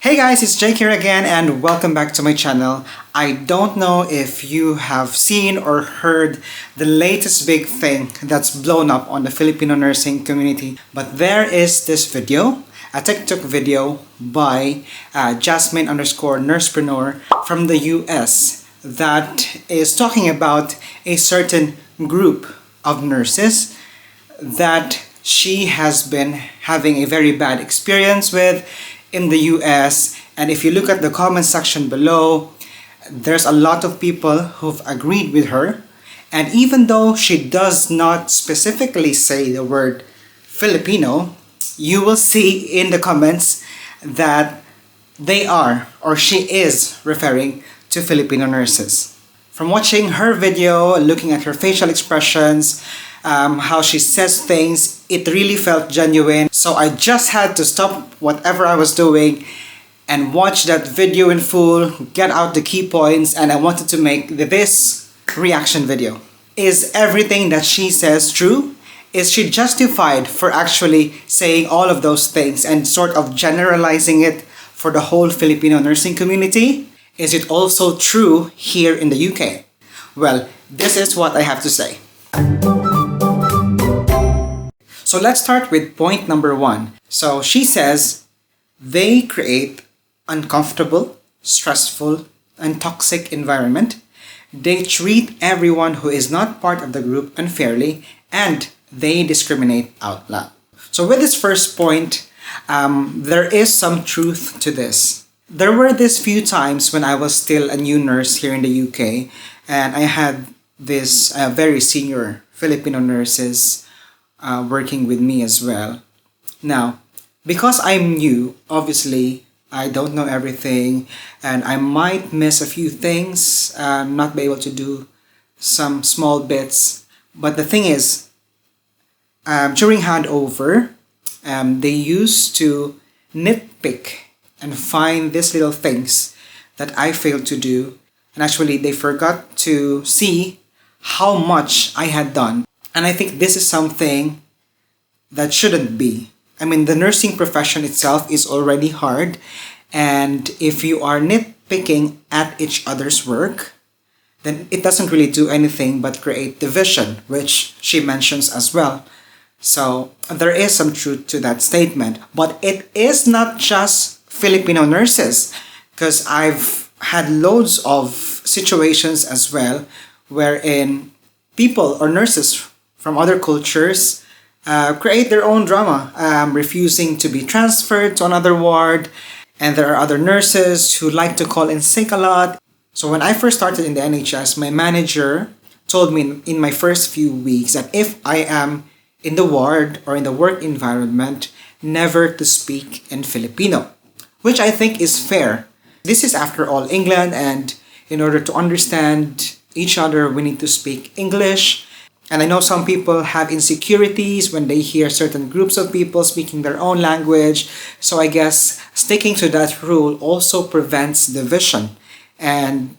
Hey guys, it's Jake here again and welcome back to my channel. I don't know if you have seen or heard the latest big thing that's blown up on the Filipino nursing community, but there is this video, a TikTok video by Jasmine _nursepreneur from the US that is talking about a certain group of nurses that she has been having a very bad experience with in the US. And if you look at the comment section below, there's a lot of people who've agreed with her. And even though she does not specifically say the word Filipino, you will see in the comments that they are or she is referring to Filipino nurses. From watching her video, looking at her facial expressions, how she says things, it really felt genuine. So I just had to stop whatever I was doing and watch that video in full, get out the key points, and I wanted to make this reaction video. Is everything that she says true? Is she justified for actually saying all of those things and sort of generalizing it for the whole Filipino nursing community? Is it also true here in the UK? Well, this is what I have to say. So let's start with point number 1. So she says, they create uncomfortable, stressful, and toxic environment. They treat everyone who is not part of the group unfairly, and they discriminate out loud. So with this first point, there is some truth to this. There were these few times when I was still a new nurse here in the UK, and I had this very senior Filipino nurses working with me as well. Now, because I'm new, obviously, I don't know everything and I might miss a few things, not be able to do some small bits. But the thing is, during handover, they used to nitpick and find these little things that I failed to do. And actually, they forgot to see how much I had done. And I think this is something that shouldn't be. I mean, the nursing profession itself is already hard. And if you are nitpicking at each other's work, then it doesn't really do anything but create division, which she mentions as well. So there is some truth to that statement. But it is not just Filipino nurses, because I've had loads of situations as well wherein people or nurses from other cultures create their own drama, refusing to be transferred to another ward. And there are other nurses who like to call in sick a lot. So when I first started in the NHS, my manager told me in my first few weeks that if I am in the ward or in the work environment, never to speak in Filipino, which I think is fair. This is after all England, and in order to understand each other, we need to speak English. And I know some people have insecurities when they hear certain groups of people speaking their own language. So I guess sticking to that rule also prevents division and,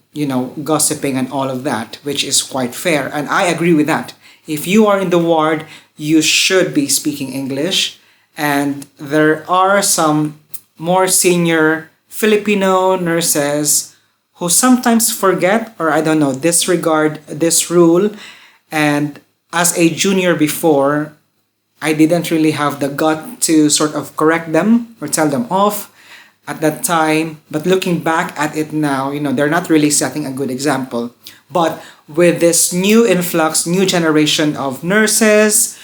gossiping and all of that, which is quite fair. And I agree with that. If you are in the ward, you should be speaking English. And there are some more senior Filipino nurses who sometimes forget or disregard this rule. And as a junior before, I didn't really have the gut to sort of correct them or tell them off at that time. But looking back at it now, they're not really setting a good example. But with this new influx, new generation of nurses,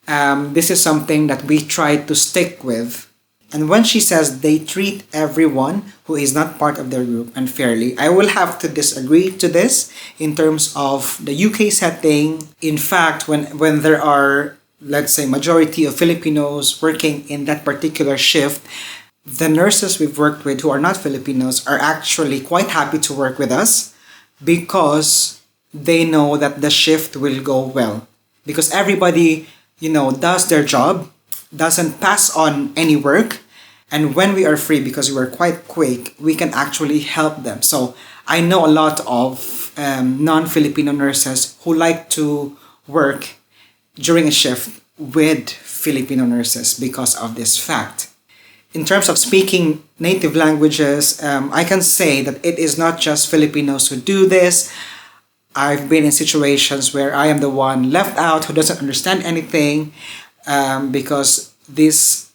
this is something that we try to stick with. And when she says they treat everyone who is not part of their group unfairly, I will have to disagree to this in terms of the UK setting. In fact, when there are, let's say, majority of Filipinos working in that particular shift, the nurses we've worked with who are not Filipinos are actually quite happy to work with us because they know that the shift will go well. Because everybody, does their job, doesn't pass on any work. And when we are free, because we are quite quick, we can actually help them. So I know a lot of non-Filipino nurses who like to work during a shift with Filipino nurses because of this fact. in terms of speaking native languages, I can say that it is not just Filipinos who do this. I've been in situations where I am the one left out who doesn't understand anything because these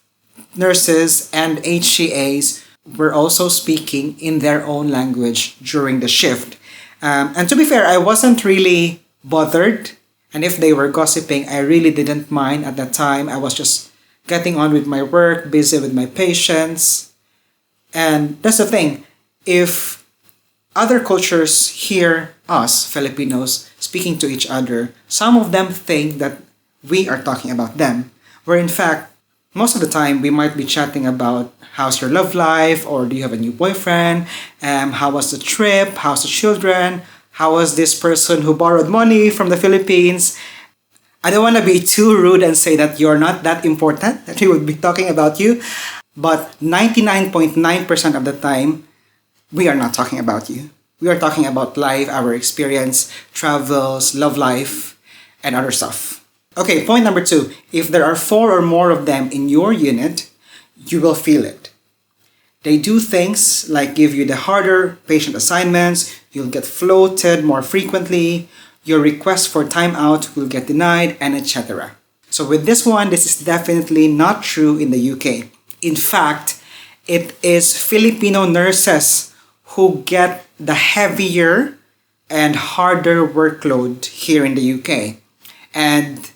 nurses and HCAs were also speaking in their own language during the shift. And to be fair, I wasn't really bothered. And if they were gossiping, I really didn't mind at that time. I was just getting on with my work, busy with my patients. And that's the thing. If other cultures hear us, Filipinos, speaking to each other, some of them think that we are talking about them. Where in fact, most of the time, we might be chatting about how's your love life, or do you have a new boyfriend? How was the trip? How's the children? How was this person who borrowed money from the Philippines? I don't want to be too rude and say that you're not that important, that we would be talking about you. But 99.9% of the time, we are not talking about you. We are talking about life, our experience, travels, love life, and other stuff. Okay, point number 2. If there are 4 or more of them in your unit, you will feel it. They do things like give you the harder patient assignments, you'll get floated more frequently, your request for timeout will get denied, and etc. So with this one, this is definitely not true in the UK. In fact, it is Filipino nurses who get the heavier and harder workload here in the UK. And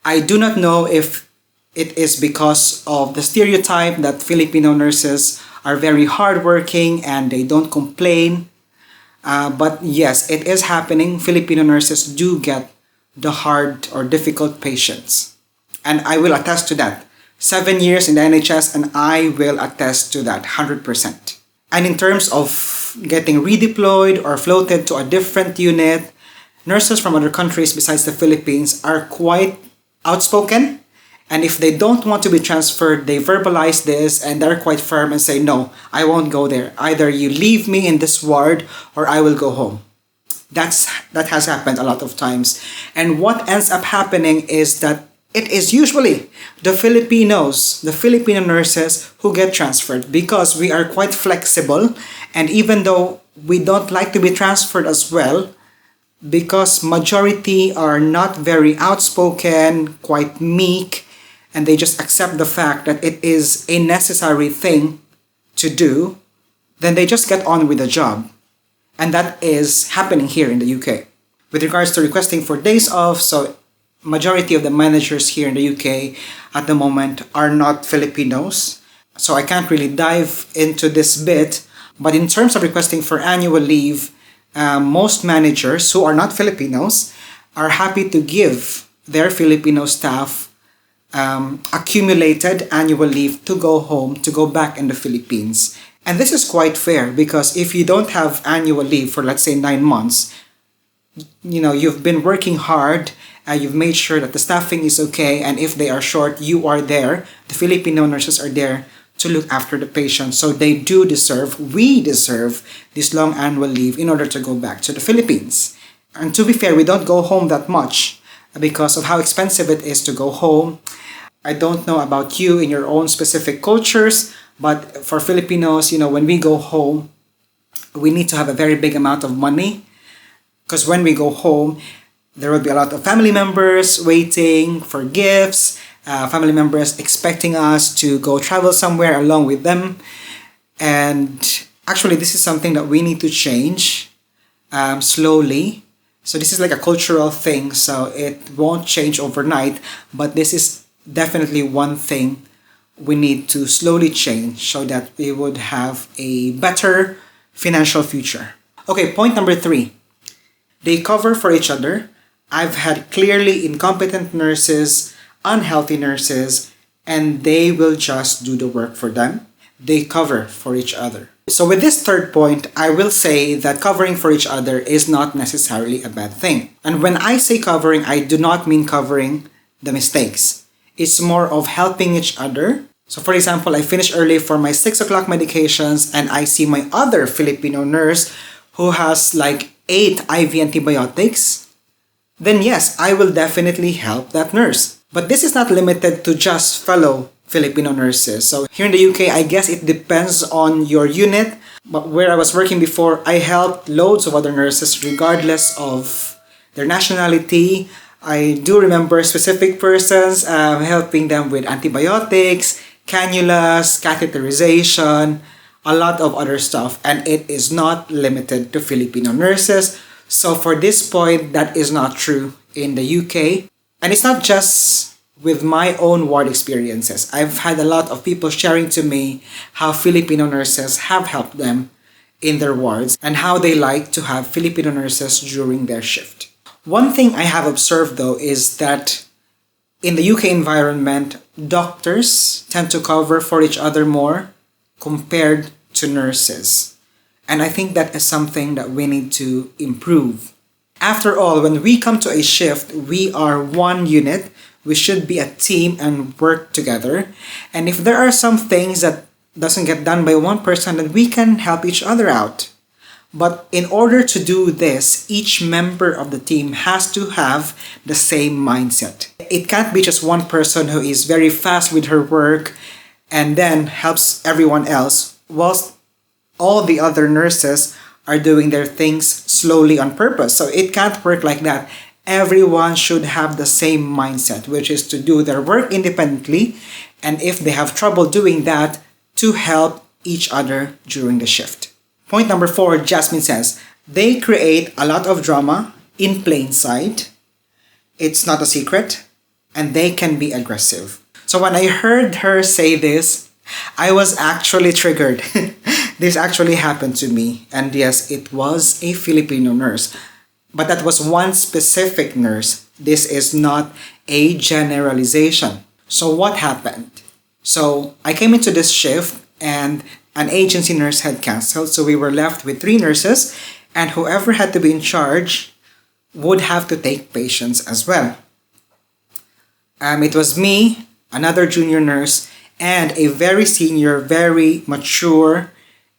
I do not know if it is because of the stereotype that Filipino nurses are very hardworking and they don't complain. But yes, it is happening. Filipino nurses do get the hard or difficult patients. And I will attest to that. 7 years in the NHS and I will attest to that 100%. And in terms of getting redeployed or floated to a different unit, nurses from other countries besides the Philippines are quite outspoken. And if they don't want to be transferred, they verbalize this and they're quite firm and say, no, I won't go there. Either you leave me in this ward or I will go home. That has happened a lot of times. And what ends up happening is that it is usually the Filipinos, the Filipino nurses who get transferred because we are quite flexible. And even though we don't like to be transferred as well, because majority are not very outspoken, quite meek, and they just accept the fact that it is a necessary thing to do, then they just get on with the job. And that is happening here in the UK. With regards to requesting for days off, so majority of the managers here in the UK at the moment are not Filipinos. So I can't really dive into this bit. But in terms of requesting for annual leave, most managers who are not Filipinos are happy to give their Filipino staff accumulated annual leave to go home, to go back in the Philippines. And this is quite fair because if you don't have annual leave for, let's say, 9 months, you've been working hard, you've made sure that the staffing is okay, and if they are short, you are there. The Filipino nurses are there to look after the patient. So we deserve this long annual leave in order to go back to the Philippines. And to be fair, we don't go home that much because of how expensive it is to go home. I don't know about you in your own specific cultures, but for Filipinos, when we go home, we need to have a very big amount of money because when we go home, there will be a lot of family members waiting for gifts, family members expecting us to go travel somewhere along with them. And actually, this is something that we need to change slowly. So this is like a cultural thing, so it won't change overnight, but this is definitely one thing we need to slowly change so that we would have a better financial future. Okay, point number 3. They cover for each other. I've had clearly incompetent nurses, unhealthy nurses, and they will just do the work for them. They cover for each other. So with this third point, I will say that covering for each other is not necessarily a bad thing. And when I say covering, I do not mean covering the mistakes. It's more of helping each other. So for example, I finish early for my 6 o'clock medications and I see my other Filipino nurse who has like 8 IV antibiotics. Then yes, I will definitely help that nurse. But this is not limited to just fellow Filipino nurses. So here in the UK, I guess it depends on your unit. But where I was working before, I helped loads of other nurses regardless of their nationality. I do remember specific persons helping them with antibiotics, cannulas, catheterization, a lot of other stuff. And it is not limited to Filipino nurses. So for this point, that is not true in the UK. And it's not just with my own ward experiences. I've had a lot of people sharing to me how Filipino nurses have helped them in their wards and how they like to have Filipino nurses during their shift. One thing I have observed though is that in the UK environment, doctors tend to cover for each other more compared to nurses. And I think that is something that we need to improve. After all, when we come to a shift, we are one unit. We should be a team and work together. And if there are some things that doesn't get done by one person, then we can help each other out. But in order to do this, each member of the team has to have the same mindset. It can't be just one person who is very fast with her work and then helps everyone else, whilst all the other nurses are doing their things slowly on purpose. So it can't work like that. Everyone should have the same mindset, which is to do their work independently, and if they have trouble doing that, to help each other during the shift. Point number 4, Jasmine says, they create a lot of drama in plain sight. It's not a secret, and they can be aggressive. So when I heard her say this, I was actually triggered. This actually happened to me, and yes, it was a Filipino nurse. But that was one specific nurse. This is not a generalization. So what happened? So I came into this shift and an agency nurse had canceled. So we were left with 3 nurses, and whoever had to be in charge would have to take patients as well. It was me, another junior nurse, and a very senior, very mature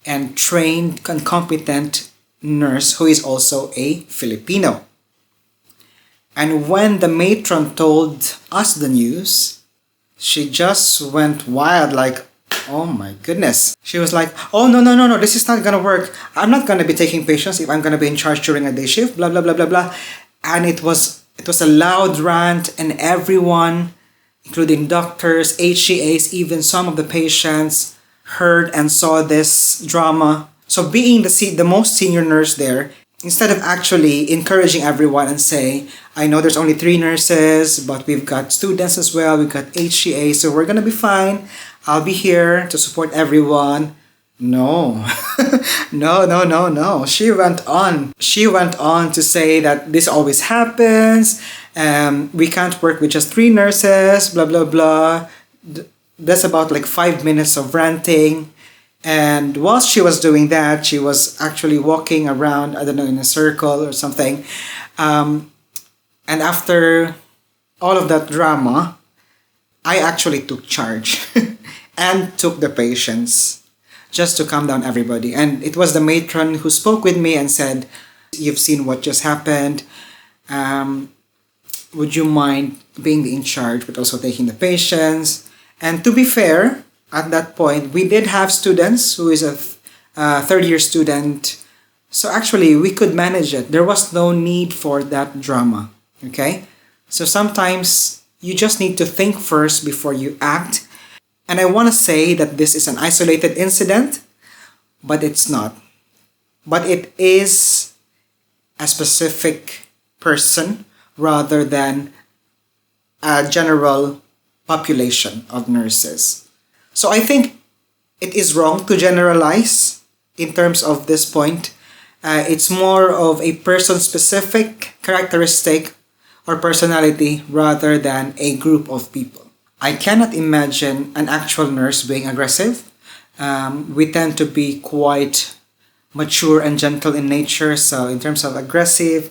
and trained and competent nurse who is also a Filipino. And when the matron told us the news, she just went wild, like, oh my goodness. She was like, oh no, this is not gonna work. I'm not gonna be taking patients if I'm gonna be in charge during a day shift, blah blah blah blah blah. And it was a loud rant, and everyone, including doctors, HCAs, even some of the patients, heard and saw this drama. So being the most senior nurse there, instead of actually encouraging everyone and say, I know there's only 3 nurses, but we've got students as well, we've got HCA, so we're gonna be fine. I'll be here to support everyone. No. No. She went on. She went on to say that this always happens. We can't work with just 3 nurses, blah, blah, blah. That's about like 5 minutes of ranting. And whilst she was doing that, she was actually walking around, I don't know, in a circle or something. And after all of that drama, I actually took charge and took the patients just to calm down everybody. And it was the matron who spoke with me and said, you've seen what just happened. Would you mind being in charge but also taking the patients? And to be fair, at that point, we did have students who is a third-year student. So actually, we could manage it. There was no need for that drama. Okay? So sometimes you just need to think first before you act. And I want to say that this is an isolated incident, but it's not. But it is a specific person rather than a general population of nurses. So I think it is wrong to generalize in terms of this point. It's more of a person-specific characteristic or personality rather than a group of people. I cannot imagine an actual nurse being aggressive. We tend to be quite mature and gentle in nature. So in terms of aggressive,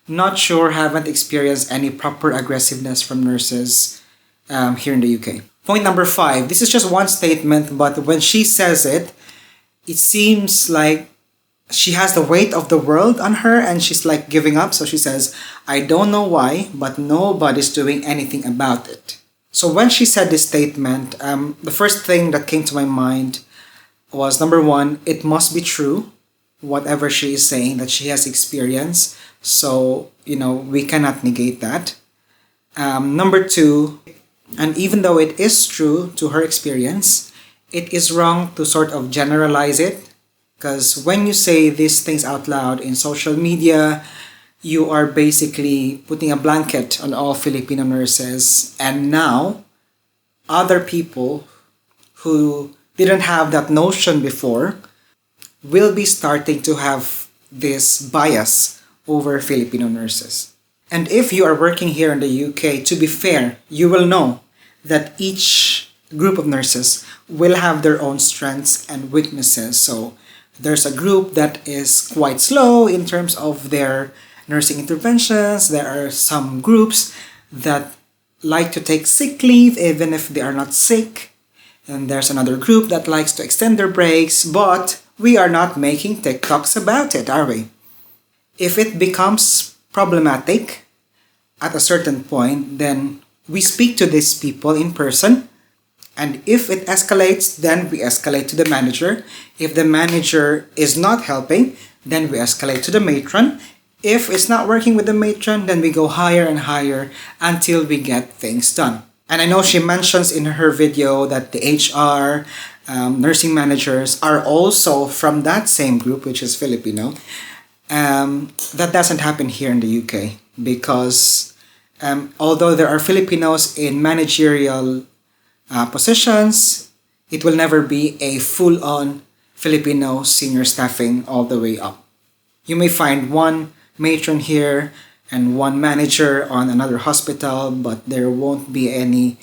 not sure, haven't experienced any proper aggressiveness from nurses here in the UK. Point number 5. This is just one statement, but when she says it, it seems like she has the weight of the world on her and she's like giving up. So she says, I don't know why, but nobody's doing anything about it. So when she said this statement, the first thing that came to my mind was number one, it must be true, whatever she is saying that she has experienced. So, we cannot negate that. Number two, and even though it is true to her experience, it is wrong to sort of generalize it. Because when you say these things out loud in social media, you are basically putting a blanket on all Filipino nurses. And now, other people who didn't have that notion before will be starting to have this bias over Filipino nurses. And if you are working here in the UK, to be fair, you will know that each group of nurses will have their own strengths and weaknesses. So there's a group that is quite slow in terms of their nursing interventions. There are some groups that like to take sick leave even if they are not sick. And there's another group that likes to extend their breaks, but we are not making TikToks about it, are we? If it becomes problematic at a certain point, then we speak to these people in person. And if it escalates, then we escalate to the manager. If the manager is not helping, then we escalate to the matron. If it's not working with the matron, then we go higher and higher until we get things done. And I know she mentions in her video that the HR, nursing managers are also from that same group, which is Filipino. That doesn't happen here in the UK because although there are Filipinos in managerial positions, it will never be a full-on Filipino senior staffing all the way up. You may find one matron here and one manager on another hospital, but there won't be any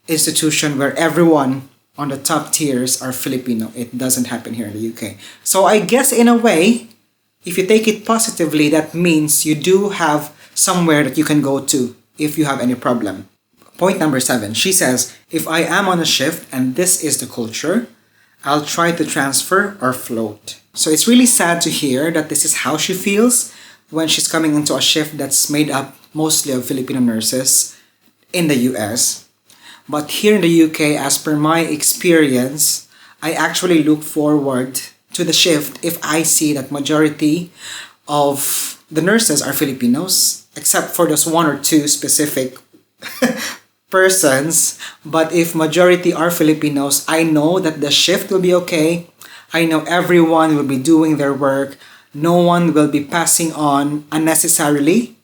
institution where everyone on the top tiers are Filipino. It doesn't happen here in the UK. So I guess in a way, if you take it positively, that means you do have somewhere that you can go to if you have any problem. Point number 7, she says, if I am on a shift and this is the culture, I'll try to transfer or float. So it's really sad to hear that this is how she feels when she's coming into a shift that's made up mostly of Filipino nurses in the US. But here in the UK, as per my experience, I actually look forward to the shift if I see that majority of the nurses are Filipinos, except for those one or two specific persons. But if majority are Filipinos, I know that the shift will be okay. I know everyone will be doing their work. No one will be passing on unnecessarily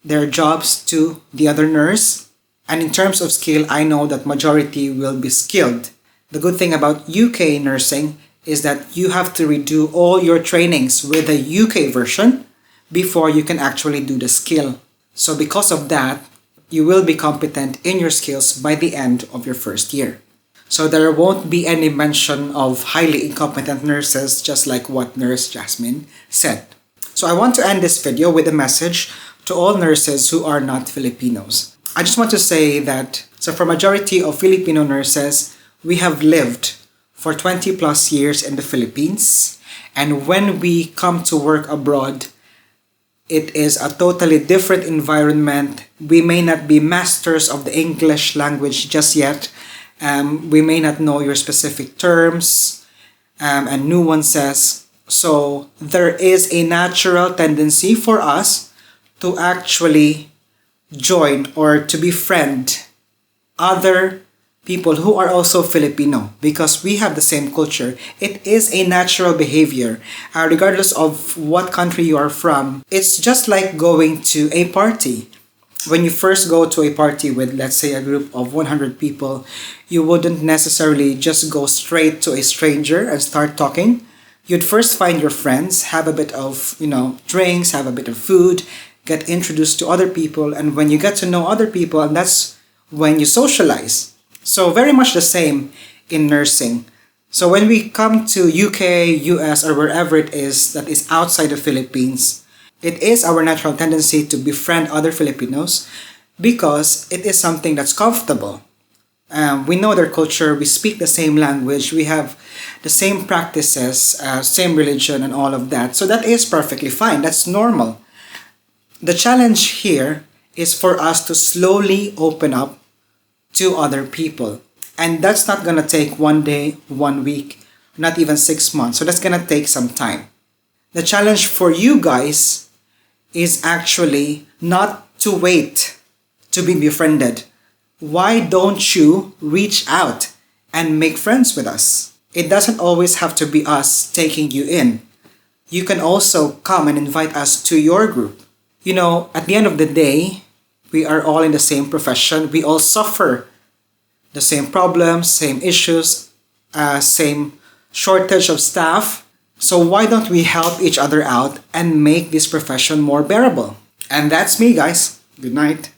their jobs to the other nurse. And in terms of skill, I know that majority will be skilled. The good thing about UK nursing is that you have to redo all your trainings with the UK version before you can actually do the skill. So because of that, you will be competent in your skills by the end of your first year. So there won't be any mention of highly incompetent nurses, just like what Nurse Jasmine said. So I want to end this video with a message to all nurses who are not Filipinos. I just want to say that, so for majority of Filipino nurses, we have lived for 20 plus years in the Philippines. And when we come to work abroad, it is a totally different environment. We may not be masters of the English language just yet. We may not know your specific terms and nuances. So there is a natural tendency for us to actually join or to befriend other people who are also Filipino because we have the same culture. It is a natural behavior. Regardless of what country you are from, it's just like going to a party. When you first go to a party with, let's say, a group of 100 people, you wouldn't necessarily just go straight to a stranger and start talking. You'd first find your friends, have a bit of, drinks, have a bit of food, get introduced to other people, and when you get to know other people, and that's when you socialize. So very much the same in nursing. So when we come to UK, US, or wherever it is that is outside the Philippines, it is our natural tendency to befriend other Filipinos because it is something that's comfortable. We know their culture, we speak the same language, we have the same practices, same religion and all of that. So that is perfectly fine, that's normal. The challenge here is for us to slowly open up to other people. And that's not gonna take one day, 1 week, not even 6 months. So that's gonna take some time. The challenge for you guys is actually not to wait to be befriended. Why don't you reach out and make friends with us? It doesn't always have to be us taking you in. You can also come and invite us to your group. You know, at the end of the day, we are all in the same profession. We all suffer the same problems, same issues, same shortage of staff. So why don't we help each other out and make this profession more bearable? And that's me, guys. Good night.